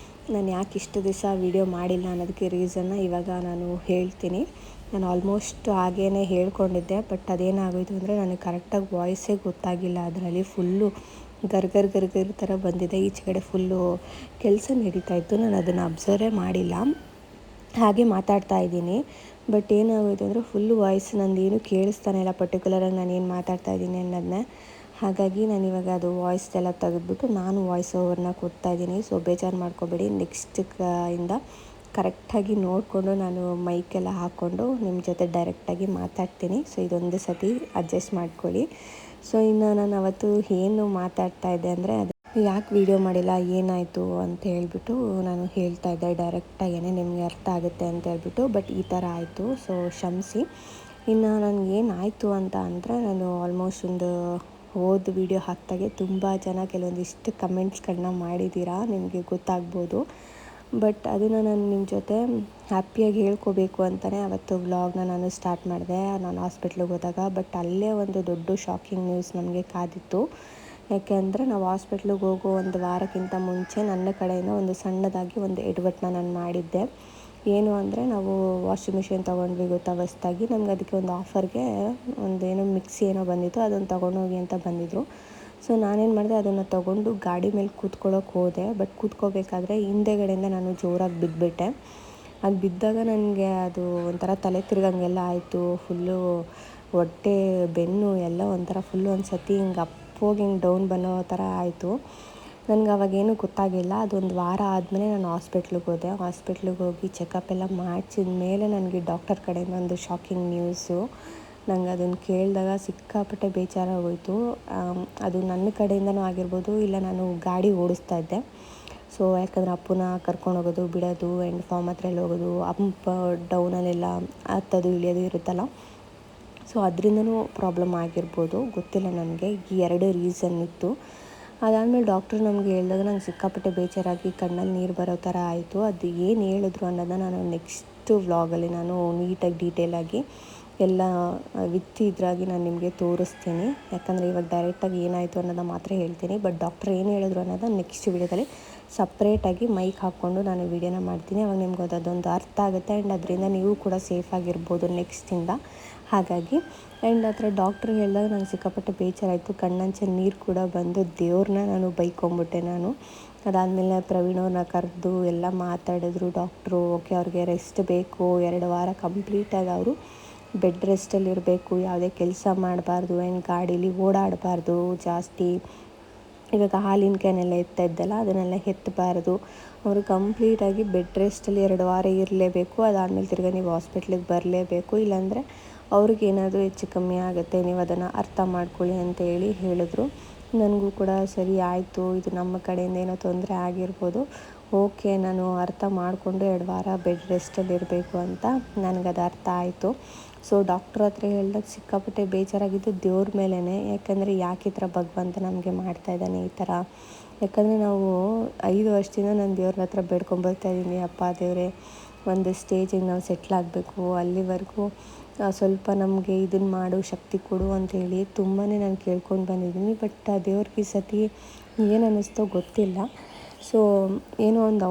ನಾನು ಯಾಕೆ ಇಷ್ಟು ದಿವಸ ವೀಡಿಯೋ ಮಾಡಿಲ್ಲ ಅನ್ನೋದಕ್ಕೆ ರೀಸನ್ನ ಇವಾಗ ನಾನು ಹೇಳ್ತೀನಿ. ನಾನು ಆಲ್ಮೋಸ್ಟ್ ಹಾಗೇ ಹೇಳ್ಕೊಂಡಿದ್ದೆ, ಬಟ್ ಅದೇನಾಗೋಯಿತು ಅಂದರೆ ನನಗೆ ಕರೆಕ್ಟಾಗಿ ವಾಯ್ಸೇ ಗೊತ್ತಾಗಿಲ್ಲ. ಅದರಲ್ಲಿ ಫುಲ್ಲು ಗರ್ಗರ್ ಥರ ಬಂದಿದೆ. ಈಚೆಗಡೆ ಫುಲ್ಲು ಕೆಲಸ ನಡೀತಾಯಿತ್ತು, ನಾನು ಅದನ್ನು ಅಬ್ಸರ್ವೇ ಮಾಡಿಲ್ಲ, ಹಾಗೆ ಮಾತಾಡ್ತಾ ಇದ್ದೀನಿ. ಬಟ್ ಏನಾಗೋಯಿತು ಅಂದರೆ ಫುಲ್ಲು ವಾಯ್ಸ್ ನಂದೇನು ಕೇಳಿಸ್ತಾನೆ ಇಲ್ಲ, ಪರ್ಟಿಕ್ಯುಲರಾಗಿ ನಾನು ಏನು ಮಾತಾಡ್ತಾ ಇದ್ದೀನಿ ಅನ್ನೋದನ್ನ. ಹಾಗಾಗಿ ನಾನು ಇವಾಗ ಅದು ವಾಯ್ಸ್ ಎಲ್ಲ ತೆಗೆದ್ಬಿಟ್ಟು ನಾನು ವಾಯ್ಸ್ ಓವರ್ನ ಕೊಡ್ತಾಯಿದ್ದೀನಿ. ಸೊ ಬೇಜಾರು ಮಾಡ್ಕೋಬೇಡಿ. ಇಂದ ಕರೆಕ್ಟಾಗಿ ನೋಡಿಕೊಂಡು ನಾನು ಮೈಕೆಲ್ಲ ಹಾಕ್ಕೊಂಡು ನಿಮ್ಮ ಜೊತೆ ಡೈರೆಕ್ಟಾಗಿ ಮಾತಾಡ್ತೀನಿ. ಸೊ ಇದೊಂದೇ ಸತಿ ಅಡ್ಜಸ್ಟ್ ಮಾಡ್ಕೊಳ್ಳಿ. ಸೊ ಇನ್ನು ನಾನು ಅವತ್ತು ಏನು ಮಾತಾಡ್ತಾ ಇದ್ದೆ ಅಂದರೆ, ಅದು ಯಾಕೆ ವೀಡಿಯೋ ಮಾಡಿಲ್ಲ, ಏನಾಯಿತು ಅಂತ ಹೇಳ್ಬಿಟ್ಟು ನಾನು ಹೇಳ್ತಾ ಇದ್ದೆ ಡೈರೆಕ್ಟಾಗೇ, ನಿಮಗೆ ಅರ್ಥ ಆಗುತ್ತೆ ಅಂತ ಹೇಳ್ಬಿಟ್ಟು. ಬಟ್ ಈ ಥರ ಆಯಿತು, ಸೊ ಕ್ಷಮಿಸಿ. ಇನ್ನು ನನಗೇನಾಯಿತು ಅಂತ ಅಂದರೆ, ನಾನು ಆಲ್ಮೋಸ್ಟ್ ಒಂದು ಹೋದ ವಿಡಿಯೋ ಹಾಕಿದಾಗೆ ತುಂಬ ಜನ ಕೆಲವೊಂದಿಷ್ಟು ಕಮೆಂಟ್ಸ್ಗಳನ್ನ ಮಾಡಿದ್ದೀರಾ, ನಿಮಗೆ ಗೊತ್ತಾಗ್ಬೋದು. ಬಟ್ ಅದನ್ನು ನಾನು ನಿಮ್ಮ ಜೊತೆ ಹ್ಯಾಪಿಯಾಗಿ ಹೇಳ್ಕೋಬೇಕು ಅಂತಲೇ ಅವತ್ತು ವ್ಲಾಗ್ನ ನಾನು ಸ್ಟಾರ್ಟ್ ಮಾಡಿದೆ ನಾನು ಹಾಸ್ಪಿಟ್ಲಿಗೆ ಹೋದಾಗ. ಬಟ್ ಅಲ್ಲೇ ಒಂದು ದೊಡ್ಡ ಶಾಕಿಂಗ್ ನ್ಯೂಸ್ ನಮಗೆ ಕಾದಿತ್ತು. ಯಾಕೆಂದರೆ ನಾವು ಹಾಸ್ಪಿಟ್ಲಿಗೆ ಹೋಗೋ ಒಂದು ವಾರಕ್ಕಿಂತ ಮುಂಚೆ ನನ್ನ ಕಡೆಯಿಂದ ಒಂದು ಸಣ್ಣದಾಗಿ ಒಂದು ಎಡವಟ್ಟನ್ನ ನಾನು ಮಾಡಿದ್ದೆ. ಏನು ಅಂದರೆ, ನಾವು ವಾಷಿಂಗ್ ಮಿಷಿನ್ ತೊಗೊಂಡ್ವಿ ಗೊತ್ತಾ ಹೊಸ್ದಾಗಿ. ನಮ್ಗೆ ಅದಕ್ಕೆ ಒಂದು ಆಫರ್ಗೆ ಒಂದು ಏನೋ ಮಿಕ್ಸಿ ಏನೋ ಬಂದಿತ್ತು, ಅದನ್ನು ತೊಗೊಂಡೋಗಿ ಅಂತ ಬಂದಿದ್ದರು. ಸೊ ನಾನೇನು ಮಾಡಿದೆ, ಅದನ್ನು ತೊಗೊಂಡು ಗಾಡಿ ಮೇಲೆ ಕೂತ್ಕೊಳ್ಳೋಕೆ ಹೋದೆ. ಬಟ್ ಕೂತ್ಕೋಬೇಕಾದ್ರೆ ಹಿಂದೆಗಡೆಯಿಂದ ನಾನು ಜೋರಾಗಿ ಬಿದ್ದುಬಿಟ್ಟೆ. ಅದು ಬಿದ್ದಾಗ ನನಗೆ ಅದು ಒಂಥರ ತಲೆ ತಿರ್ಗಂಗೆಲ್ಲ ಆಯಿತು. ಫುಲ್ಲು ಹೊಟ್ಟೆ ಬೆನ್ನು ಎಲ್ಲ ಒಂಥರ ಫುಲ್ಲು ಒಂದು ಸತಿ ಹಿಂಗೆ ಹೋಗಿ ಹಿಂಗೆ ಡೌನ್ ಬನ್ನೋ ಥರ ಆಯಿತು. ನನಗೆ ಅವಾಗೇನೂ ಗೊತ್ತಾಗಿಲ್ಲ. ಅದೊಂದು ವಾರ ಆದಮೇಲೆ ನಾನು ಹಾಸ್ಪಿಟ್ಲಿಗೆ ಹೋದೆ. ಹಾಸ್ಪಿಟ್ಲಿಗೆ ಹೋಗಿ ಚೆಕಪ್ ಎಲ್ಲ ಮಾಡಿಸಿದ ಮೇಲೆ ನನಗೆ ಡಾಕ್ಟರ್ ಕಡೆಯಿಂದ ಒಂದು ಶಾಕಿಂಗ್ ನ್ಯೂಸು. ನಂಗೆ ಅದನ್ನು ಕೇಳಿದಾಗ ಸಿಕ್ಕಾಪಟ್ಟೆ ಬೇಜಾರಾಗೋಯಿತು. ಅದು ನನ್ನ ಕಡೆಯಿಂದನೂ ಆಗಿರ್ಬೋದು, ಇಲ್ಲ ನಾನು ಗಾಡಿ ಓಡಿಸ್ತಾ ಇದ್ದೆ. ಸೊ ಯಾಕಂದರೆ ಅಪ್ಪನ ಕರ್ಕೊಂಡು ಹೋಗೋದು ಬಿಡೋದು ಆ್ಯಂಡ್ ಫಾರ್ಮ್ ಹತ್ರ ಎಲ್ಲ ಹೋಗೋದು, ಅಪ್ ಡೌನಲ್ಲೆಲ್ಲ ಹತ್ತೋದು ಇಳಿಯೋದು ಇರುತ್ತಲ್ಲ. ಸೊ ಅದರಿಂದನೂ ಪ್ರಾಬ್ಲಮ್ ಆಗಿರ್ಬೋದು, ಗೊತ್ತಿಲ್ಲ ನನಗೆ. ಈ 2 ರೀಸನ್ ಇತ್ತು. ಅದಾದಮೇಲೆ ಡಾಕ್ಟ್ರು ನಮಗೆ ಹೇಳಿದಾಗ ನಂಗೆ ಸಿಕ್ಕಾಪಟ್ಟೆ ಬೇಜಾರಾಗಿ ಕಣ್ಣಲ್ಲಿ ನೀರು ಬರೋ ಥರ ಆಯಿತು. ಅದು ಏನು ಹೇಳಿದ್ರು ಅನ್ನೋದನ್ನ ನಾನು ನೆಕ್ಸ್ಟ್ ವ್ಲಾಗಲ್ಲಿ ನಾನು ನೀಟಾಗಿ ಡೀಟೇಲಾಗಿ ಎಲ್ಲ ವಿತ್ ಇದ್ರಾಗಿ ನಾನು ನಿಮಗೆ ತೋರಿಸ್ತೀನಿ. ಯಾಕಂದರೆ ಇವಾಗ ಡೈರೆಕ್ಟಾಗಿ ಏನಾಯಿತು ಅನ್ನೋದನ್ನ ಮಾತ್ರ ಹೇಳ್ತೀನಿ. ಬಟ್ ಡಾಕ್ಟ್ರ್ ಏನು ಹೇಳಿದ್ರು ಅನ್ನೋದನ್ನ ನೆಕ್ಸ್ಟ್ ವೀಡಿಯೋದಲ್ಲಿ ಸಪ್ರೇಟಾಗಿ ಮೈಕ್ ಹಾಕ್ಕೊಂಡು ನಾನು ವೀಡಿಯೋನ ಮಾಡ್ತೀನಿ. ಅವಾಗ ನಿಮ್ಗೆ ಅದೊಂದು ಅರ್ಥ ಆಗುತ್ತೆ ಆ್ಯಂಡ್ ಅದರಿಂದ ನೀವು ಕೂಡ ಸೇಫಾಗಿರ್ಬೋದು ನೆಕ್ಸ್ಟಿಂದ. ಹಾಗಾಗಿ ಆ್ಯಂಡ್ ಆ ಥರ ಡಾಕ್ಟ್ರು ಹೇಳಿದಾಗ ನಂಗೆ ಸಿಕ್ಕಾಪಟ್ಟೆ ಬೇಜಾರಾಯಿತು. ಕಣ್ಣಂಚಲ್ಲಿ ನೀರು ಕೂಡ ಬಂದು ದೇವ್ರನ್ನ ನಾನು ಬೈಕೊಂಬಿಟ್ಟೆ ನಾನು. ಅದಾದಮೇಲೆ ಪ್ರವೀಣ್ ಅವ್ರನ್ನ ಕರೆದು ಎಲ್ಲ ಮಾತಾಡಿದ್ರು ಡಾಕ್ಟ್ರು. ಓಕೆ, ಅವ್ರಿಗೆ ರೆಸ್ಟ್ ಬೇಕು, 2 ವಾರ ಕಂಪ್ಲೀಟಾಗಿ ಅವರು ಬೆಡ್ ರೆಸ್ಟಲ್ಲಿರಬೇಕು, ಯಾವುದೇ ಕೆಲಸ ಮಾಡಬಾರ್ದು ಆ್ಯಂಡ್ ಗಾಡೀಲಿ ಓಡಾಡಬಾರ್ದು ಜಾಸ್ತಿ. ಇವಾಗ ಹಾಲಿನ ಕ್ಯಾನೆಲ್ಲ ಎತ್ತಾ ಇದ್ದಲ್ಲ, ಅದನ್ನೆಲ್ಲ ಎತ್ತಬಾರ್ದು. ಅವರು ಕಂಪ್ಲೀಟಾಗಿ ಬೆಡ್ ರೆಸ್ಟಲ್ಲಿ 2 ವಾರ ಇರಲೇಬೇಕು. ಅದಾದಮೇಲೆ ತಿರ್ಗಿ ನೀವು ಹಾಸ್ಪಿಟ್ಲಿಗೆ ಬರಲೇಬೇಕು, ಇಲ್ಲಾಂದರೆ ಅವ್ರಿಗೇನಾದರೂ ಹೆಚ್ಚು ಕಮ್ಮಿ ಆಗುತ್ತೆ, ನೀವು ಅದನ್ನು ಅರ್ಥ ಮಾಡ್ಕೊಳ್ಳಿ ಅಂತ ಹೇಳಿದ್ರು. ನನಗೂ ಕೂಡ ಸರಿ ಆಯಿತು, ಇದು ನಮ್ಮ ಕಡೆಯಿಂದ ಏನೋ ತೊಂದರೆ ಆಗಿರ್ಬೋದು, ಓಕೆ ನಾನು ಅರ್ಥ ಮಾಡಿಕೊಂಡು 2 ವಾರ ಬೆಡ್ ರೆಸ್ಟಲ್ಲಿ ಇರಬೇಕು ಅಂತ ನನಗದು ಅರ್ಥ ಆಯಿತು. ಸೊ ಡಾಕ್ಟ್ರ್ ಹತ್ರ ಹೇಳಿದಾಗ ಸಿಕ್ಕಾಪಟ್ಟೆ ಬೇಜಾರಾಗಿದ್ದು ದೇವ್ರ ಮೇಲೇ. ಯಾಕಂದರೆ ಯಾಕೆ ಈ ಥರ ಭಗವಂತ ನಮಗೆ ಮಾಡ್ತಾಯಿದ್ದಾನೆ ಈ ಥರ. ಯಾಕಂದರೆ ನಾವು 5 ವರ್ಷದಿಂದ ನಾನು ದೇವ್ರ ಹತ್ರ ಬೇಡ್ಕೊಂಬರ್ತಾಯಿದ್ದೀನಿ, ಅಪ್ಪ ದೇವರೇ ಒಂದು ಸ್ಟೇಜಿಗೆ ನಾವು ಸೆಟ್ಲಾಗಬೇಕು, ಅಲ್ಲಿವರೆಗೂ ಸ್ವಲ್ಪ ನಮಗೆ ಇದನ್ನು ಮಾಡು, ಶಕ್ತಿ ಕೊಡು ಅಂತೇಳಿ ತುಂಬಾ ನಾನು ಕೇಳ್ಕೊಂಡು ಬಂದಿದ್ದೀನಿ. ಬಟ್ ಆ ದೇವ್ರಿಗೆ ಈ ಸತಿ ಏನು ಅನ್ನಿಸ್ತೋ ಗೊತ್ತಿಲ್ಲ. ಸೊ ಏನೋ ಒಂದು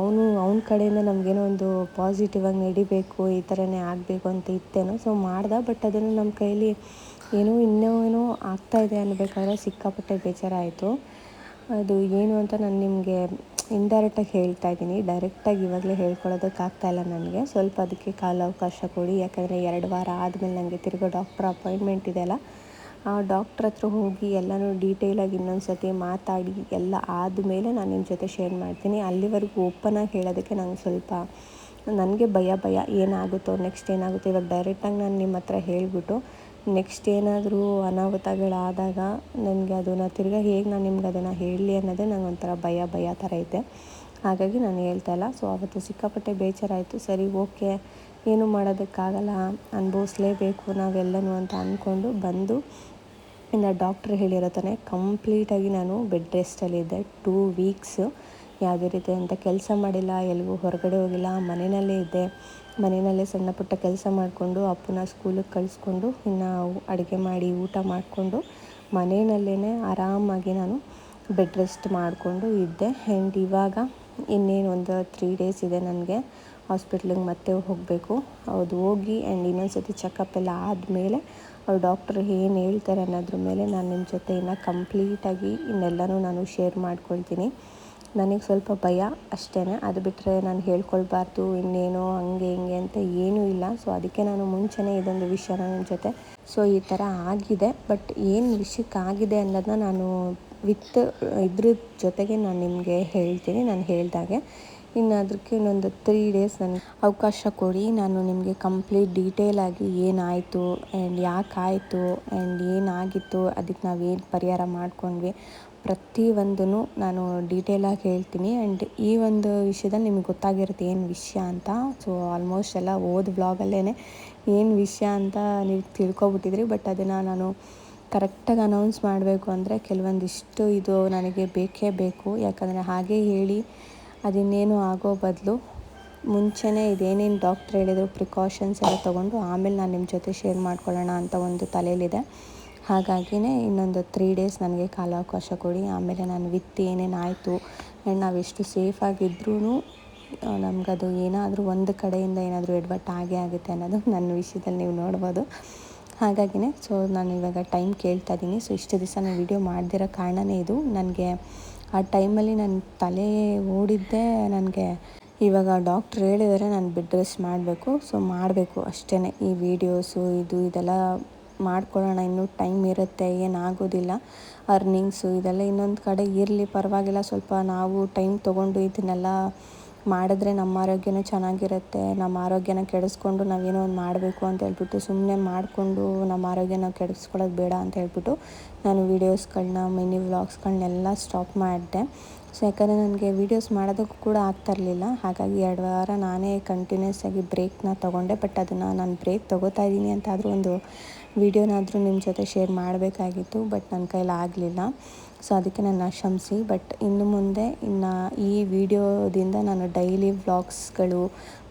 ಅವನ ಕಡೆಯಿಂದ ನಮಗೇನೋ ಒಂದು ಪಾಸಿಟಿವ್ ಆಗಿ ನಡಿಬೇಕು, ಈ ಥರನೇ ಆಗಬೇಕು ಅಂತ ಇತ್ತೇನೋ. ಸೊ ಮಾಡ್ದೆ. ಬಟ್ ಅದನ್ನು ನಮ್ಮ ಕೈಲಿ ಇನ್ನೂ ಆಗ್ತಾಯಿದೆ ಅನ್ನಬೇಕಾದ್ರೆ ಸಿಕ್ಕಾಪಟ್ಟೆ ಬೇಜಾರಾಯಿತು. ಅದು ಏನು ಅಂತ ನಾನು ನಿಮಗೆ ಇಂಡೈರೆಕ್ಟಾಗಿ ಹೇಳ್ತಾ ಇದ್ದೀನಿ. ಡೈರೆಕ್ಟಾಗಿ ಇವಾಗಲೇ ಹೇಳ್ಕೊಳ್ಳೋದಕ್ಕಾಗ್ತಾಯಿಲ್ಲ ನನಗೆ. ಸ್ವಲ್ಪ ಅದಕ್ಕೆ ಕಾಲಾವಕಾಶ ಕೊಡಿ. ಯಾಕಂದರೆ 2 ವಾರ ಆದಮೇಲೆ ನನಗೆ ತಿರ್ಗೋ ಡಾಕ್ಟ್ರ್ ಅಪಾಯಿಂಟ್ಮೆಂಟ್ ಇದೆಯಲ್ಲ, ಆ ಡಾಕ್ಟ್ರ್ ಹತ್ರ ಹೋಗಿ ಎಲ್ಲನೂ ಡೀಟೇಲಾಗಿ ಇನ್ನೊಂದು ಸತಿ ಮಾತಾಡಿ ಎಲ್ಲ ಆದಮೇಲೆ ನಾನು ನಿಮ್ಮ ಜೊತೆ ಶೇರ್ ಮಾಡ್ತೀನಿ. ಅಲ್ಲಿವರೆಗೂ ಓಪನಾಗಿ ಹೇಳೋದಕ್ಕೆ ನಂಗೆ ಸ್ವಲ್ಪ ನನಗೆ ಭಯ ಏನಾಗುತ್ತೋ, ನೆಕ್ಸ್ಟ್ ಏನಾಗುತ್ತೋ. ಇವಾಗ ಡೈರೆಕ್ಟಾಗಿ ನಾನು ನಿಮ್ಮ ಹತ್ರ ಹೇಳಿಬಿಟ್ಟು ನೆಕ್ಸ್ಟ್ ಏನಾದರೂ ಅನಾಹುತಗಳಾದಾಗ ನನಗೆ ಅದನ್ನು ತಿರ್ಗಿ ಹೇಗೆ ನಾನು ನಿಮ್ಗೆ ಅದನ್ನು ಹೇಳಲಿ ಅನ್ನೋದೇ ನಂಗೆ ಒಂಥರ ಭಯ ಥರ ಐತೆ. ಹಾಗಾಗಿ ನಾನು ಹೇಳ್ತಾಯಿಲ್ಲ. ಸೊ ಆವತ್ತು ಸಿಕ್ಕಾಪಟ್ಟೆ ಬೇಜಾರಾಯಿತು. ಸರಿ ಓಕೆ, ಏನೂ ಮಾಡೋದಕ್ಕಾಗಲ್ಲ, ಅನುಭವಿಸ್ಲೇಬೇಕು ನಾವೆಲ್ಲನೂ ಅಂತ ಅಂದ್ಕೊಂಡು ಬಂದು ಇನ್ನು ಡಾಕ್ಟ್ರ್ ಹೇಳಿರೋ ಥರ ಕಂಪ್ಲೀಟಾಗಿ ನಾನು ಬೆಡ್ ರೆಸ್ಟಲ್ಲಿದ್ದೆ 2 ವೀಕ್ಸು. ಯಾವುದೇ ರೀತಿಯಾದಂಥ ಕೆಲಸ ಮಾಡಿಲ್ಲ, ಎಲ್ಲಿಗೂ ಹೊರಗಡೆ ಹೋಗಿಲ್ಲ, ಮನೆಯಲ್ಲೇ ಇದ್ದೆ. ಮನೆಯಲ್ಲೇ ಸಣ್ಣ ಪುಟ್ಟ ಕೆಲಸ ಮಾಡಿಕೊಂಡು ಅಪ್ಪನ ಸ್ಕೂಲಿಗೆ ಕಳಿಸ್ಕೊಂಡು ಇನ್ನು ಅಡುಗೆ ಮಾಡಿ ಊಟ ಮಾಡಿಕೊಂಡು ಮನೆಯಲ್ಲೇ ಆರಾಮಾಗಿ ನಾನು ಬೆಡ್ ರೆಸ್ಟ್ ಮಾಡಿಕೊಂಡು ಇದ್ದೆ. ಆ್ಯಂಡ್ ಇವಾಗ ಇನ್ನೇನು ಒಂದು 3 ಡೇಸ್ ಇದೆ ನನಗೆ ಹಾಸ್ಪಿಟ್ಲಿಗೆ ಮತ್ತೆ ಹೋಗಬೇಕು. ಅದು ಹೋಗಿ ಆ್ಯಂಡ್ ಇನ್ನೊಂದು ಸತಿ ಚೆಕಪ್ ಎಲ್ಲ ಆದಮೇಲೆ ಅವ್ರು ಡಾಕ್ಟ್ರು ಏನು ಹೇಳ್ತಾರೆ ಅನ್ನೋದ್ರ ಮೇಲೆ ನಾನು ನಿಮ್ಮ ಜೊತೆ ಇನ್ನು ಕಂಪ್ಲೀಟಾಗಿ ಇನ್ನೆಲ್ಲನೂ ನಾನು ಶೇರ್ ಮಾಡ್ಕೊಳ್ತೀನಿ. ನನಗೆ ಸ್ವಲ್ಪ ಭಯ ಅಷ್ಟೇ, ಅದು ಬಿಟ್ಟರೆ ನಾನು ಹೇಳ್ಕೊಳ್ಬಾರ್ದು ಇನ್ನೇನೋ ಹಂಗೆ ಹಿಂಗೆ ಅಂತ ಏನೂ ಇಲ್ಲ. ಸೊ ಅದಕ್ಕೆ ನಾನು ಮುಂಚೆನೇ ಇದೊಂದು ವಿಷಯನ ನಿಮ್ಮ ಜೊತೆ ಈ ಥರ ಆಗಿದೆ. ಬಟ್ ಏನು ವಿಷಯಕ್ಕಾಗಿದೆ ಅನ್ನೋದನ್ನ ನಾನು ಇದ್ರ ಜೊತೆಗೆ ನಾನು ನಿಮಗೆ ಹೇಳ್ತೀನಿ, ನಾನು ಹೇಳಿದಾಗೆ. ಇನ್ನು ಅದಕ್ಕೆ ಇನ್ನೊಂದು 3 ಡೇಸ್ ನನಗೆ ಅವಕಾಶ ಕೊಡಿ. ನಾನು ನಿಮಗೆ ಕಂಪ್ಲೀಟ್ ಡೀಟೇಲಾಗಿ ಏನಾಯಿತು ಆ್ಯಂಡ್ ಯಾಕಾಯಿತು ಆ್ಯಂಡ್ ಏನಾಗಿತ್ತು, ಅದಕ್ಕೆ ನಾವೇನು ಪರಿಹಾರ ಮಾಡ್ಕೊಂಡ್ವಿ, ಪ್ರತಿಯೊಂದೂ ನಾನು ಡೀಟೇಲಾಗಿ ಹೇಳ್ತೀನಿ. ಆ್ಯಂಡ್ ಈ ಒಂದು ವಿಷಯದಲ್ಲಿ ನಿಮಗೆ ಗೊತ್ತಾಗಿರುತ್ತೆ ಏನು ವಿಷಯ ಅಂತ. ಸೊ ಆಲ್ಮೋಸ್ಟ್ ಎಲ್ಲ ವ್ಲಾಗಲ್ಲೇ ಏನು ವಿಷಯ ಅಂತ ನೀವು ತಿಳ್ಕೊಬಿಟ್ಟಿದ್ರಿ. ಬಟ್ ಅದನ್ನು ನಾನು ಕರೆಕ್ಟಾಗಿ ಅನೌನ್ಸ್ ಮಾಡಬೇಕು ಅಂದರೆ ಕೆಲವೊಂದಿಷ್ಟು ಇದು ನನಗೆ ಬೇಕೇ ಬೇಕು. ಯಾಕಂದರೆ ಹಾಗೆ ಹೇಳಿ ಅದಿನ್ನೇನು ಆಗೋ ಬದಲು ಮುಂಚೆನೇ ಇದೇನೇನು ಡಾಕ್ಟ್ರ್ ಹೇಳಿದ್ರು ಪ್ರಿಕಾಷನ್ಸ್ ಎಲ್ಲ ತೊಗೊಂಡು ಆಮೇಲೆ ನಾನು ನಿಮ್ಮ ಜೊತೆ ಶೇರ್ ಮಾಡ್ಕೊಳ್ಳೋಣ ಅಂತ ಒಂದು ತಲೆಯಲ್ಲಿದೆ. ಹಾಗಾಗಿಯೇ ಇನ್ನೊಂದು 3 ಡೇಸ್ ನನಗೆ ಕಾಲಾವಕಾಶ ಕೊಡಿ. ಆಮೇಲೆ ನಾನು ವಿತ್ ಏನೇನಾಯಿತು ಆ್ಯಂಡ್ ನಾವೆಷ್ಟು ಸೇಫಾಗಿದ್ರೂ ನಮಗದು ಏನಾದರೂ ಒಂದು ಕಡೆಯಿಂದ ಏನಾದರೂ ಎಡವಟ್ಟು ಆಗೇ ಆಗುತ್ತೆ ಅನ್ನೋದು ನನ್ನ ವಿಷಯದಲ್ಲಿ ನೀವು ನೋಡ್ಬೋದು. ಹಾಗಾಗಿಯೇ ನಾನು ಇವಾಗ ಟೈಮ್ ಕೇಳ್ತಾ ಇದ್ದೀನಿ. ಇಷ್ಟು ದಿವಸ ನಾನು ವಿಡಿಯೋ ಮಾಡದಿರೋ ಕಾರಣವೇ ಇದು. ನನಗೆ ಆ ಟೈಮಲ್ಲಿ ನನ್ನ ತಲೆ ಓಡಿದ್ದೇ ನನಗೆ ಇವಾಗ ಡಾಕ್ಟ್ರ್ ಹೇಳಿದರೆ ನಾನು ಬೆಡ್ ರೆಸ್ಟ್ ಮಾಡಬೇಕು. ಮಾಡಬೇಕು ಅಷ್ಟೇ. ಈ ವಿಡಿಯೋಸು ಇದೆಲ್ಲ ಮಾಡ್ಕೊಳ್ಳೋಣ, ಇನ್ನೂ ಟೈಮ್ ಇರುತ್ತೆ, ಏನಾಗೋದಿಲ್ಲ. ಅರ್ನಿಂಗ್ಸು ಇದೆಲ್ಲ ಇನ್ನೊಂದು ಕಡೆ ಇರಲಿ, ಪರವಾಗಿಲ್ಲ. ಸ್ವಲ್ಪ ನಾವು ಟೈಮ್ ತೊಗೊಂಡು ಇದನ್ನೆಲ್ಲ ಮಾಡಿದ್ರೆ ನಮ್ಮ ಆರೋಗ್ಯನೂ ಚೆನ್ನಾಗಿರುತ್ತೆ. ನಮ್ಮ ಆರೋಗ್ಯನ ಕೆಡಿಸ್ಕೊಂಡು ನಾವೇನೋ ಒಂದು ಮಾಡಬೇಕು ಅಂತ ಹೇಳ್ಬಿಟ್ಟು ಸುಮ್ಮನೆ ಮಾಡಿಕೊಂಡು ನಮ್ಮ ಆರೋಗ್ಯನ ಕೆಡಿಸ್ಕೊಳ್ಳೋದು ಬೇಡ ಅಂತ ಹೇಳ್ಬಿಟ್ಟು ನಾನು ವೀಡಿಯೋಸ್ಗಳನ್ನ ಮಿನಿ ವ್ಲಾಗ್ಸ್ಗಳನ್ನೆಲ್ಲ ಸ್ಟಾಪ್ ಮಾಡಿದೆ. ಯಾಕಂದರೆ ನನಗೆ ವೀಡಿಯೋಸ್ ಮಾಡೋದಕ್ಕೂ ಕೂಡ ಆಗ್ತಾಯಿರಲಿಲ್ಲ. ಹಾಗಾಗಿ 2 ವಾರ ನಾನೇ ಕಂಟಿನ್ಯೂಸ್ ಆಗಿ ಬ್ರೇಕ್ನ ತೊಗೊಂಡೆ. ಬಟ್ ಅದನ್ನು ನಾನು ಬ್ರೇಕ್ ತೊಗೋತಾ ಇದ್ದೀನಿ ಅಂತಾದರೂ ಒಂದು ವೀಡಿಯೋನಾದರೂ ನಿಮ್ಮ ಜೊತೆ ಶೇರ್ ಮಾಡಬೇಕಾಗಿತ್ತು. ಬಟ್ ನನ್ನ ಕೈಲಿ ಆಗಲಿಲ್ಲ. ಅದಕ್ಕೆ ನನ್ನ ಕ್ಷಮಿಸಿ. ಬಟ್ ಇನ್ನು ಮುಂದೆ ಈ ವಿಡಿಯೋದಿಂದ ನಾನು ಡೈಲಿ ವ್ಲಾಗ್ಸ್ಗಳು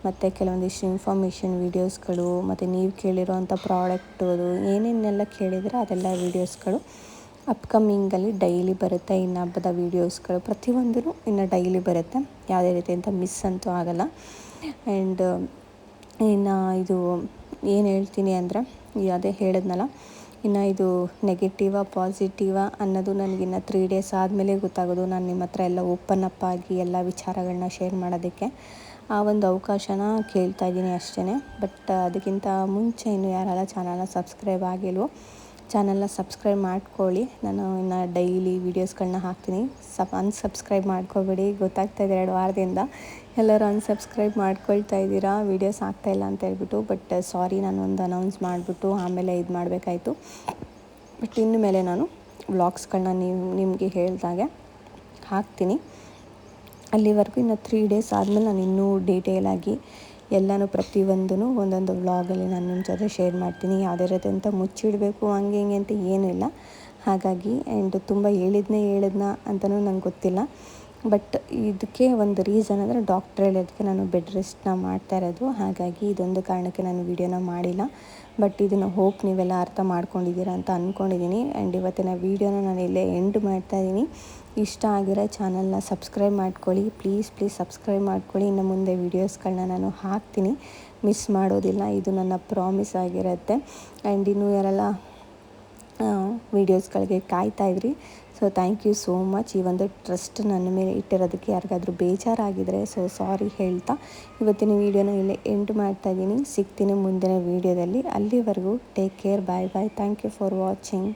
ಮತ್ತು ಕೆಲವೊಂದಿಷ್ಟು ಇನ್ಫಾರ್ಮೇಷನ್ ವೀಡಿಯೋಸ್ಗಳು ಮತ್ತು ನೀವು ಕೇಳಿರೋವಂಥ ಪ್ರಾಡಕ್ಟು ಏನೇನೆಲ್ಲ ಕೇಳಿದರೆ ಅದೆಲ್ಲ ವೀಡಿಯೋಸ್ಗಳು ಅಪ್ಕಮಿಂಗಲ್ಲಿ ಡೈಲಿ ಬರುತ್ತೆ. ಇನ್ನು ಹಬ್ಬದ ವೀಡಿಯೋಸ್ಗಳು ಪ್ರತಿಯೊಂದೂ ಇನ್ನು ಡೈಲಿ ಬರುತ್ತೆ. ಯಾವುದೇ ರೀತಿ ಅಂತ ಮಿಸ್ ಅಂತೂ ಆಗೋಲ್ಲ. ಆ್ಯಂಡ್ ಇನ್ನು ಇದು ಏನು ಹೇಳ್ತೀನಿ ಅಂದರೆ ಅದೇ ಹೇಳಿದ್ನಲ್ಲ, ಇನ್ನು ಇದು ನೆಗೆಟಿವಾ ಪಾಸಿಟಿವಾ ಅನ್ನೋದು ನನಗಿನ್ನು 3 ಡೇಸ್ ಆದಮೇಲೆ ಗೊತ್ತಾಗೋದು. ನಾನು ನಿಮ್ಮ ಹತ್ರ ಎಲ್ಲ ಓಪನ್ ಅಪ್ ಆಗಿ ಎಲ್ಲ ವಿಚಾರಗಳನ್ನ ಶೇರ್ ಮಾಡೋದಕ್ಕೆ ಆ ಒಂದು ಅವಕಾಶನ ಕೇಳ್ತಾ ಇದ್ದೀನಿ ಅಷ್ಟೇ. ಬಟ್ ಅದಕ್ಕಿಂತ ಮುಂಚೆ ಇನ್ನೂ ಯಾರೆಲ್ಲ ಚಾನಲ್ನ ಸಬ್ಸ್ಕ್ರೈಬ್ ಆಗಿಲ್ವೋ ಚಾನಲ್ನ ಸಬ್ಸ್ಕ್ರೈಬ್ ಮಾಡ್ಕೊಳ್ಳಿ. ನಾನು ಇನ್ನು ಡೈಲಿ ವೀಡಿಯೋಸ್ಗಳನ್ನ ಹಾಕ್ತೀನಿ. ಅನ್ಸಬ್ಸ್ಕ್ರೈಬ್ ಮಾಡ್ಕೋಬೇಡಿ. ಗೊತ್ತಾಗ್ತಾಯಿದೆ 2 ವಾರದಿಂದ ಎಲ್ಲರೂ ಅನ್ಸಬ್ಸ್ಕ್ರೈಬ್ ಮಾಡ್ಕೊಳ್ತಾ ಇದ್ದೀರಾ ವೀಡಿಯೋಸ್ ಆಗ್ತಾಯಿಲ್ಲ ಅಂತ ಹೇಳ್ಬಿಟ್ಟು. ಬಟ್ ಸಾರಿ, ನಾನು ಒಂದು ಅನೌನ್ಸ್ ಮಾಡಿಬಿಟ್ಟು ಆಮೇಲೆ ಇದು ಮಾಡಬೇಕಾಯ್ತು. ಬಟ್ ಇನ್ನು ಮೇಲೆ ನಾನು ವ್ಲಾಗ್ಸ್ಗಳನ್ನ ನಿಮಗೆ ಹೇಳಿದಾಗೆ ಹಾಕ್ತೀನಿ. ಅಲ್ಲಿವರೆಗೂ ಇನ್ನು 3 ಡೇಸ್ ಆದಮೇಲೆ ನಾನು ಇನ್ನೂ ಡೀಟೇಲಾಗಿ ಎಲ್ಲನೂ ಪ್ರತಿಯೊಂದೂ ಒಂದೊಂದು ವ್ಲಾಗಲ್ಲಿ ನಾನು ನಿಮ್ಮ ಜೊತೆ ಶೇರ್ ಮಾಡ್ತೀನಿ. ಯಾವುದೇ ರೀತಿ ಅಂತ ಮುಚ್ಚಿಡಬೇಕು ಹಂಗೆ ಹಿಂಗೆ ಅಂತ ಏನೂ ಇಲ್ಲ. ಹಾಗಾಗಿ ಆ್ಯಂಡ್ ತುಂಬ ಹೇಳಿದ್ನ ಅಂತಲೂ ನಂಗೆ ಗೊತ್ತಿಲ್ಲ. ಬಟ್ ಇದಕ್ಕೆ ಒಂದು ರೀಸನ್ ಅಂದರೆ ಡಾಕ್ಟ್ರ್ ಹೇಳೋದಕ್ಕೆ ನಾನು ಬೆಡ್ ರೆಸ್ಟ್ನ ಮಾಡ್ತಾ ಇರೋದು. ಹಾಗಾಗಿ ಇದೊಂದು ಕಾರಣಕ್ಕೆ ನಾನು ವೀಡಿಯೋನ ಮಾಡಿಲ್ಲ. ಬಟ್ ಇದನ್ನು ಹೋಪ್ ನೀವೆಲ್ಲ ಅರ್ಥ ಮಾಡ್ಕೊಂಡಿದ್ದೀರಾ ಅಂತ ಅಂದ್ಕೊಂಡಿದ್ದೀನಿ. ಆ್ಯಂಡ್ ಇವತ್ತಿನ ವೀಡಿಯೋನ ನಾನು ಇಲ್ಲೇ ಎಂಡ್ ಮಾಡ್ತಾಯಿದ್ದೀನಿ. ಇಷ್ಟ ಆಗಿರೋ ಚಾನಲ್ನ ಸಬ್ಸ್ಕ್ರೈಬ್ ಮಾಡ್ಕೊಳ್ಳಿ. ಪ್ಲೀಸ್ ಸಬ್ಸ್ಕ್ರೈಬ್ ಮಾಡ್ಕೊಳ್ಳಿ. ಇನ್ನು ಮುಂದೆ ವೀಡಿಯೋಸ್ಗಳನ್ನ ನಾನು ಹಾಕ್ತೀನಿ, ಮಿಸ್ ಮಾಡೋದಿಲ್ಲ. ಇದು ನನ್ನ ಪ್ರಾಮಿಸ್ ಆಗಿರುತ್ತೆ. ಆ್ಯಂಡ್ ಇನ್ನೂ ಯಾರೆಲ್ಲ ವೀಡಿಯೋಸ್ಗಳಿಗೆ ಕಾಯ್ತಾಯಿದ್ರಿ, ಥ್ಯಾಂಕ್ ಯು ಸೋ ಮಚ್. ಈ ಒಂದು ಟ್ರಸ್ಟ್ ನನ್ನ ಮೇಲೆ ಇಟ್ಟಿರೋದಕ್ಕೆ ಯಾರಿಗಾದರೂ ಬೇಜಾರಾಗಿದ್ದರೆ ಸಾರಿ ಹೇಳ್ತಾ ಇವತ್ತಿನ ವೀಡಿಯೋನ ಇಲ್ಲೇ ಎಂಡ್ ಮಾಡ್ತಾಯಿದ್ದೀನಿ. ಸಿಗ್ತೀನಿ ಮುಂದಿನ ವೀಡಿಯೋದಲ್ಲಿ. ಅಲ್ಲಿವರೆಗೂ take care. Bye. Thank you for watching.